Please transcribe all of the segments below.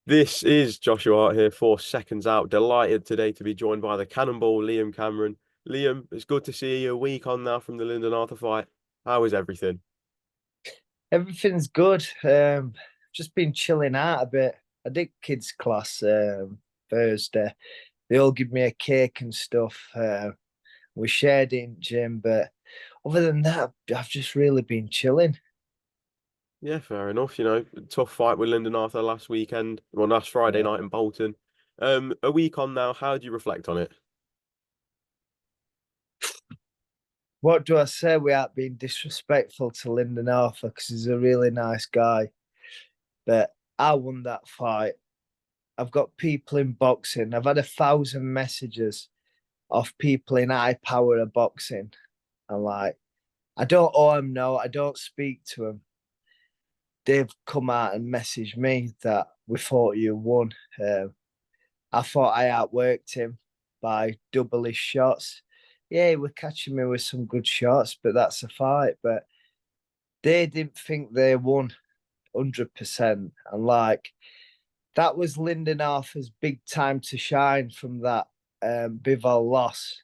This is Joshua Hart here for Seconds Out. Delighted today to be joined by the Cannonball, Liam Cameron. Liam, it's good to see you a week on now from the Lyndon Arthur fight. How is everything? Everything's good. Just been chilling out a bit. I did kids class Thursday. They all give me a cake and stuff. We shared it in gym, but other than that, I've just really been chilling. Yeah, fair enough. Tough fight with Lyndon Arthur last weekend. Well, last Friday Yeah. night in Bolton. A week on now, how do you reflect on it? What do I say without being disrespectful to Lyndon Arthur? Because he's a really nice guy. But I won that fight. I've got people in boxing. I've had 1,000 messages of people in high power of boxing. I'm like, I don't owe him no. I don't speak to him. They've come out and messaged me that we thought you won. I thought I outworked him by double his shots. Yeah, he was catching me with some good shots, but that's a fight. But they didn't think they won 100%. And like, that was Lyndon Arthur's big time to shine from that Bivol loss.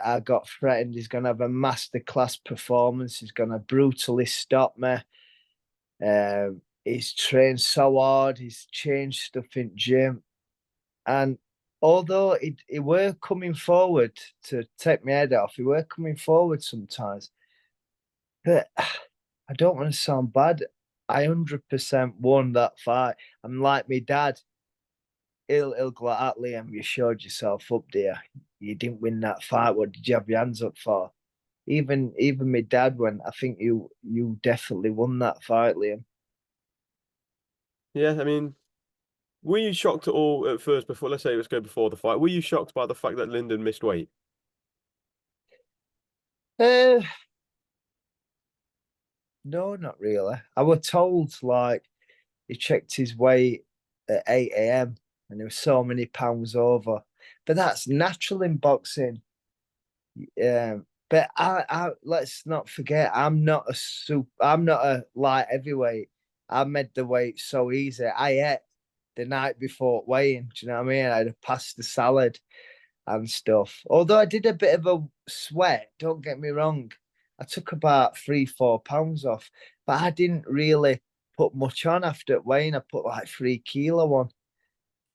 I got threatened. He's going to have a masterclass performance. He's going to brutally stop me. He's trained so hard. He's changed stuff in gym, and although he were coming forward to take my head off, he were coming forward sometimes. But I don't want to sound bad. I 100% won that fight. I'm like my dad. He'll go like, Liam, you showed yourself up there. You didn't win that fight. What did you have your hands up for? Even my dad went, I think you definitely won that fight, Liam. Yeah, I mean, were you shocked at all at first before, let's say let's go before the fight, were you shocked by the fact that Lyndon missed weight? Uh, no, not really. I was told like he checked his weight at 8 a.m. and he was so many pounds over. But that's natural in boxing. But I let's not forget, I'm not a light heavyweight. I made the weight so easy. I ate the night before weighing. Do you know what I mean? I had a pasta salad and stuff. Although I did a bit of a sweat, don't get me wrong. I took about 3, 4 pounds off, but I didn't really put much on after weighing. I put like 3 kilo on,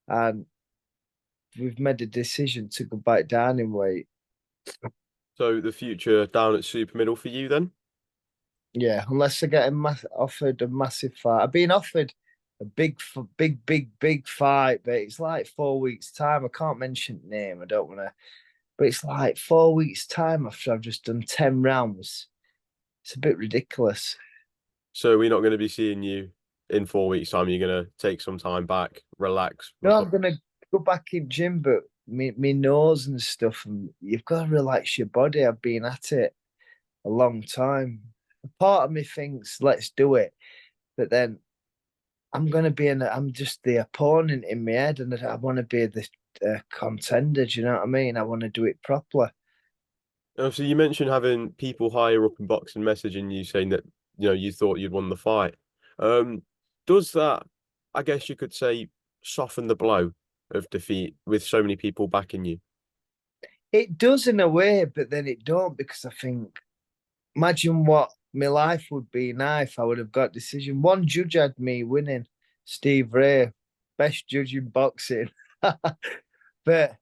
and we've made a decision to go back down in weight. So the future down at super middle for you then? Yeah, unless I get offered a massive fight. I've been offered a big fight, but it's like 4 weeks time. I can't mention the name. I don't want to, but it's like 4 weeks time after I've just done 10 rounds. It's a bit ridiculous. So we're not going to be seeing you in 4 weeks' time. You're going to take some time back, relax, No, recover. I'm gonna go back in gym, but me nose and stuff, and you've got to relax your body. I've been at it a long time. A part of me thinks let's do it, but then I'm just the opponent in my head, and I want to be the contender. Do you know what I mean? I want to do it properly. So you mentioned having people higher up in boxing messaging you saying that you thought you'd won the fight. Um, does that, I guess you could say, soften the blow of defeat with so many people backing you? It does in a way, but then it don't because I think imagine what my life would be now if I would have got decision. One judge had me winning, Steve Ray, best judge in boxing. But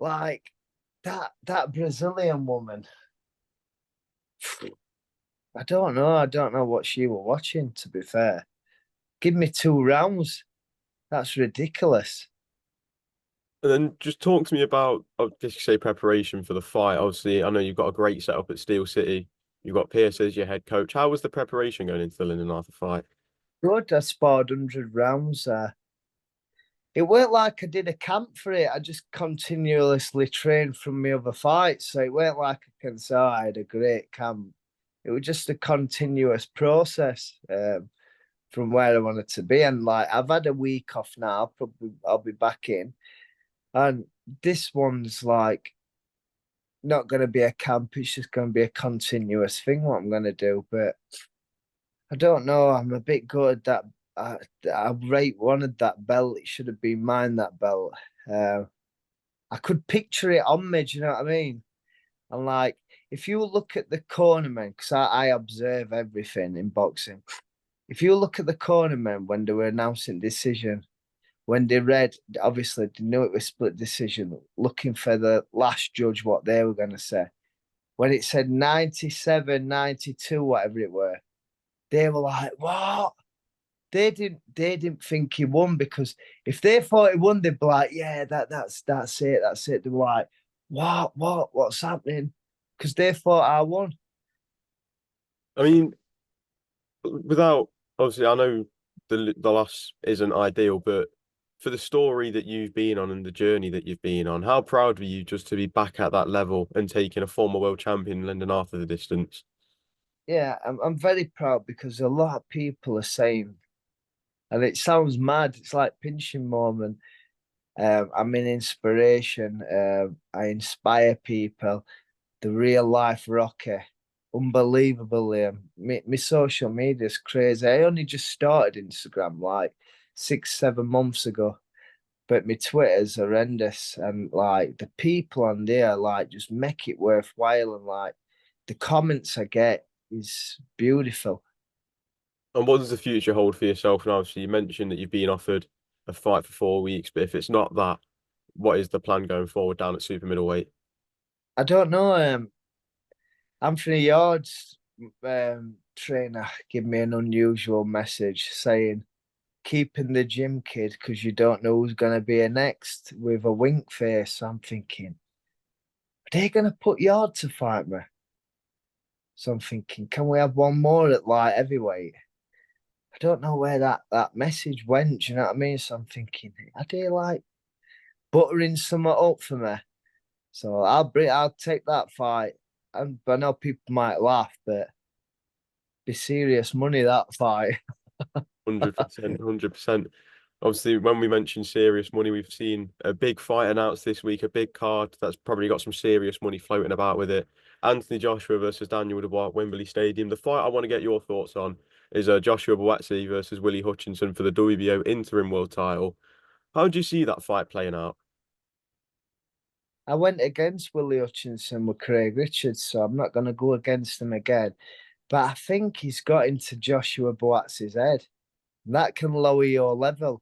like that Brazilian woman, I don't know. I don't know what she was watching, to be fair. Give me 2 rounds. That's ridiculous. And then just talk to me about, I guess you say preparation for the fight. Obviously, I know you've got a great setup at Steel City. You've got Pierce as your head coach. How was the preparation going into the Lyndon Arthur fight? Good. I scored 100 rounds. It weren't like I did a camp for it. I just continuously trained from my other fights. So it weren't like I can say, oh, I had a great camp. It was just a continuous process from where I wanted to be. And like I've had a week off now. I'll be back in. And this one's like not going to be a camp. It's just going to be a continuous thing. What I'm going to do, but I don't know. I'm a bit good at that. I wanted that belt. It should have been mine, that belt. Uh, I could picture it on me, do you know what I mean? And like, if you look at the cornermen, because I observe everything in boxing, if you look at the cornermen when they were announcing decision, when they read, obviously they knew it was split decision, looking for the last judge, what they were going to say. When it said 97, 92, whatever it were, they were like, what? They didn't think he won, because if they thought he won, they'd be like, yeah, that's it. They were like, what's happening? Because they thought I won. I mean, without obviously, I know the loss isn't ideal, but for the story that you've been on and the journey that you've been on, how proud were you just to be back at that level and taking a former world champion, Lyndon Arthur, the distance? Yeah, I'm very proud, because a lot of people are saying, and it sounds mad, it's like pinching moment. I'm an inspiration. I inspire people. The real life Rocky. Unbelievable, Liam. My social media is crazy. I only just started Instagram like 6, 7 months ago, but my Twitter's horrendous. And like the people on there, like just make it worthwhile. And like the comments I get is beautiful. And what does the future hold for yourself now? So you mentioned that you've been offered a fight for 4 weeks, but if it's not that, what is the plan going forward down at super middleweight? I don't know. Anthony Yarde's trainer gave me an unusual message saying, keep in the gym, kid, because you don't know who's going to be a next, with a wink face. So I'm thinking, are they going to put Yard to fight me? So I'm thinking, can we have one more at light heavyweight? I don't know where that message went. Do you know what I mean? So I'm thinking, are they like buttering something up for me? So I'll take that fight. And I know people might laugh, but be serious money, that fight. 100%, 100%. Obviously, when we mention serious money, we've seen a big fight announced this week, a big card that's probably got some serious money floating about with it. Anthony Joshua versus Daniel Dubois at Wembley Stadium. The fight I want to get your thoughts on is Joshua Buatsi versus Willy Hutchinson for the WBO interim world title. How do you see that fight playing out? I went against Willy Hutchinson with Craig Richards, so I'm not going to go against him again. But I think he's got into Joshua Buatsi's head. And that can lower your level.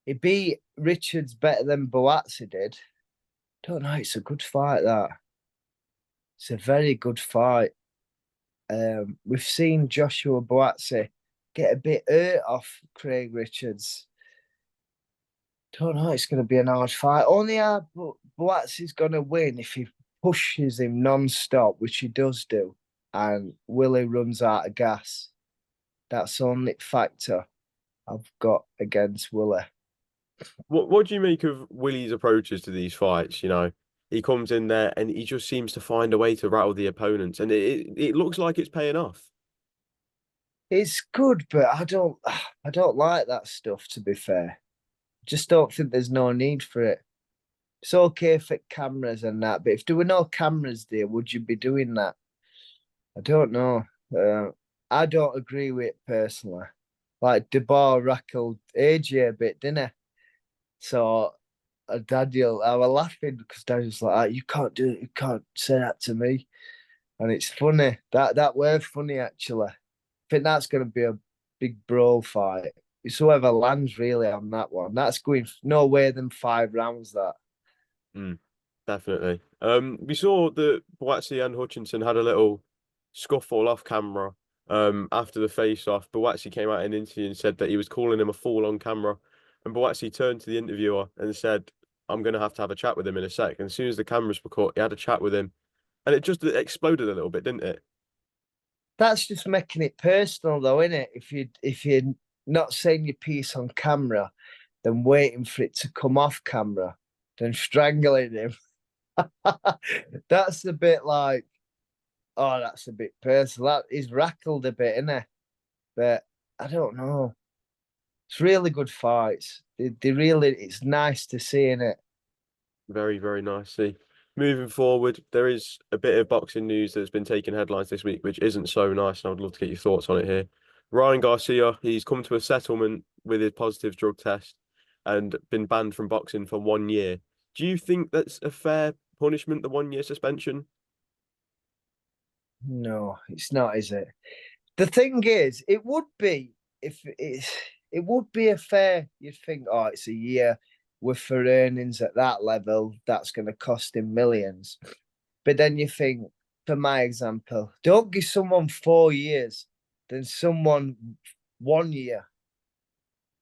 He beat Richards better than Buatsi did. Don't know. It's a good fight, that. It's a very good fight. We've seen Joshua Buatsi get a bit hurt off Craig Richards. Don't know. It's going to be an hard fight. Only Buatsi's going to win if he pushes him non-stop, which he does do, and Willie runs out of gas. That's the only factor I've got against Willie. What do you make of Willy's approaches to these fights? You know, he comes in there and he just seems to find a way to rattle the opponents, and it looks like it's paying off. It's good, but I don't like that stuff, to be fair. Just don't think there's no need for it. It's okay for cameras and that, but if there were no cameras there, would you be doing that? I don't know. I don't agree with it personally. Like Dubois rackled AJ a bit, didn't he? So Daniel, I was laughing because Daniel's like, "Ah, you can't do it, you can't say that to me." And it's funny. That were funny actually. I think that's gonna be a big brawl fight. It's whoever lands really on that one. That's going no way than 5 rounds, that. Mm, definitely. We saw that Buatsi and Hutchinson had a little scuffle off camera. After the face-off, Buatsi came out in an interview and said that he was calling him a fool on camera, and Buatsi turned to the interviewer and said, "I'm going to have a chat with him in a sec." And as soon as the cameras were caught, he had a chat with him, and it just exploded a little bit, didn't it? That's just making it personal though, isn't it? If you're not saying your piece on camera, then waiting for it to come off camera, then strangling him. That's a bit like, oh, that's a bit personal. That he's rackled a bit, isn't it? But I don't know. It's really good fights. They really, it's nice to see in it. Very, very nicely. Moving forward, there is a bit of boxing news that's been taking headlines this week, which isn't so nice, and I would love to get your thoughts on it here. Ryan Garcia, he's come to a settlement with his positive drug test and been banned from boxing for 1 year. Do you think that's a fair punishment, the 1 year suspension? No, it's not, is it? The thing is, it would be if it would be a fair. You'd think, oh, it's a year with for earnings at that level, that's going to cost him millions. But then you think, for my example, don't give someone 4 years, then someone 1 year.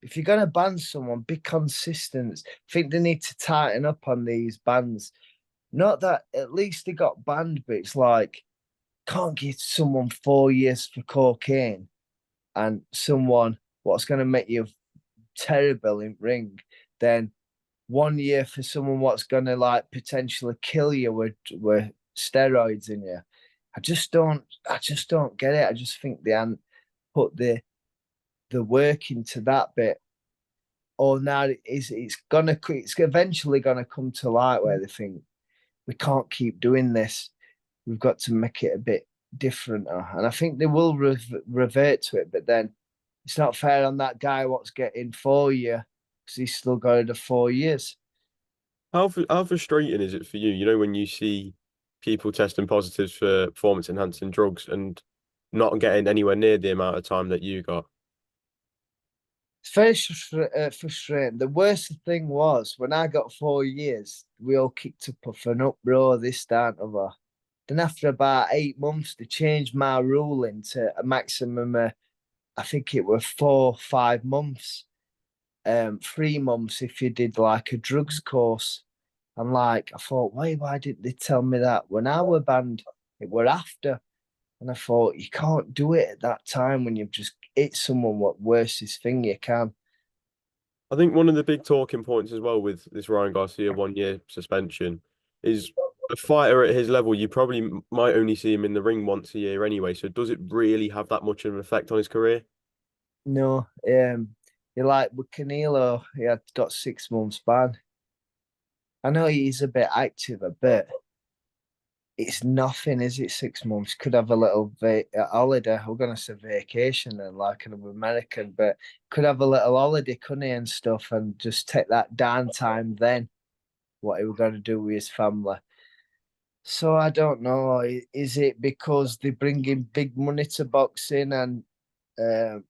If you're going to ban someone, be consistent. I think they need to tighten up on these bans. Not that at least they got banned, but it's like, can't give someone 4 years for cocaine and someone what's going to make you terrible in ring, then 1 year for someone what's going to like potentially kill you with steroids in you. I just don't get it. I just think they haven't put the work into that bit. Or now it's eventually gonna come to light where they think we can't keep doing this. We've got to make it a bit different, and I think they will revert to it. But then it's not fair on that guy what's getting 4 year because he's still got the 4 years. How frustrating is it for you? You know, when you see people testing positives for performance enhancing drugs and not getting anywhere near the amount of time that you got. It's very frustrating. The worst thing was when I got 4 years, we all kicked up for an uproar, this, that, and other. Then after about 8 months, they changed my ruling to a maximum. I think it was 4, 5 months. 3 months if you did like a drugs course. And like I thought, why didn't they tell me that when I were banned? It were after. And I thought, you can't do it at that time when you've just hit someone what worstest thing you can. I think one of the big talking points as well with this Ryan Garcia 1 year suspension is a fighter at his level. You probably might only see him in the ring once a year anyway. So does it really have that much of an effect on his career? No, you like with Canelo, he had got 6 months ban. I know he's a bit active, a bit. It's nothing, is it? 6 months could have a little holiday. We're gonna say vacation and like an American, but could have a little holiday, couldn't he, and stuff, and just take that downtime then. What he was gonna do with his family. So I don't know. Is it because they bring in big money to boxing and uh,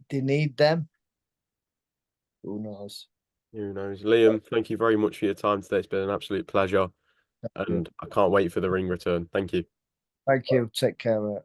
they need them? Who knows? Who knows? Liam, thank you very much for your time today. It's been an absolute pleasure, Thank you. and I can't wait for the ring return. Thank you. Thank you. Take care, mate.